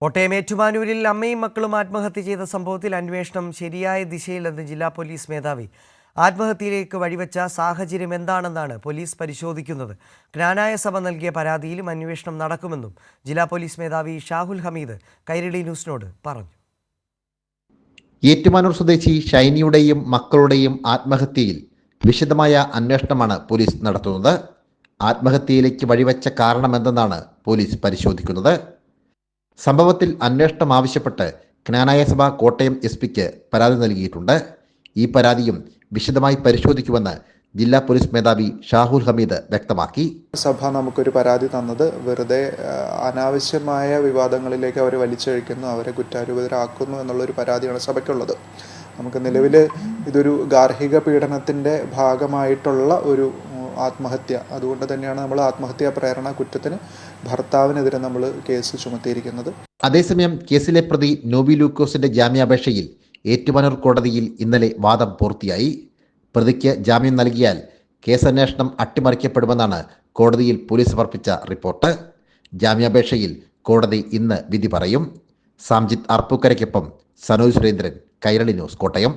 കോട്ടയം ഏറ്റുമാനൂരിൽ അമ്മയും മക്കളും ആത്മഹത്യ ചെയ്ത സംഭവത്തിൽ അന്വേഷണം ശരിയായ ദിശയിലെന്ന് ജില്ലാ പോലീസ് മേധാവി. ആത്മഹത്യയിലേക്ക് വഴിവെച്ച സാഹചര്യം എന്താണെന്നാണ് പോലീസ് പരിശോധിക്കുന്നത്. ജ്ഞാനായ സഭ നൽകിയ പരാതിയിലും അന്വേഷണം നടക്കുമെന്നും ജില്ലാ പോലീസ് മേധാവി ഷാഹുൽ ഹമീദ് കൈരളി ന്യൂസിനോട് പറഞ്ഞു. ഏറ്റുമാനൂർ സ്വദേശി ഷൈനിയുടെയും മക്കളുടെയും ആത്മഹത്യയിൽ വിശദമായ അന്വേഷണമാണ് പോലീസ് നടത്തുന്നത്. ആത്മഹത്യയിലേക്ക് വഴിവെച്ച കാരണമെന്തെന്നാണ് പോലീസ് പരിശോധിക്കുന്നത്. സംഭവത്തിൽ അന്വേഷണം ആവശ്യപ്പെട്ട് ജ്ഞാനായ സഭ കോട്ടയം എസ്.പിക്ക് പരാതി നൽകിയിട്ടുണ്ട്. ഈ പരാതിയും വിശദമായി പരിശോധിക്കുമെന്ന് ജില്ലാ പോലീസ് മേധാവി ഷാഹുൽ ഹമീദ് വ്യക്തമാക്കി. സഭ നമുക്കൊരു പരാതി തന്നത് വെറുതെ അനാവശ്യമായ വിവാദങ്ങളിലേക്ക് അവരെ വലിച്ചഴിക്കുന്നു, അവരെ കുറ്റാരോപിതരാക്കുന്നു എന്നുള്ളൊരു പരാതിയാണ് സഭയ്ക്കുള്ളത്. നമുക്ക് നിലവിൽ ഇതൊരു ഗാർഹിക പീഡനത്തിൻ്റെ ഭാഗമായിട്ടുള്ള ഒരു ആത്മഹത്യ, അതുകൊണ്ട് തന്നെയാണ് നമ്മൾ ആത്മഹത്യാ പ്രേരണ കുറ്റത്തിന് ഭർത്താവിനെതിരെ നമ്മൾ കേസ് ചുമത്തിയിരിക്കുന്നത്. അതേസമയം കേസിലെ പ്രതി നോബി ലൂക്കോസിന്റെ ജാമ്യാപേക്ഷയിൽ ഏറ്റുമാനൂർ കോടതിയിൽ ഇന്നലെ വാദം പൂർത്തിയായി. പ്രതിക്ക് ജാമ്യം നൽകിയാൽ കേസന്വേഷണം അട്ടിമറിക്കപ്പെടുമെന്നാണ് കോടതിയിൽ പോലീസ് സമർപ്പിച്ച റിപ്പോർട്ട്. ജാമ്യാപേക്ഷയിൽ കോടതി ഇന്ന് വിധി പറയും. സാംജിത്ത് അർപ്പൂക്കരയ്ക്കൊപ്പം സനോജ് സുരേന്ദ്രൻ, കൈരളി ന്യൂസ്, കോട്ടയം.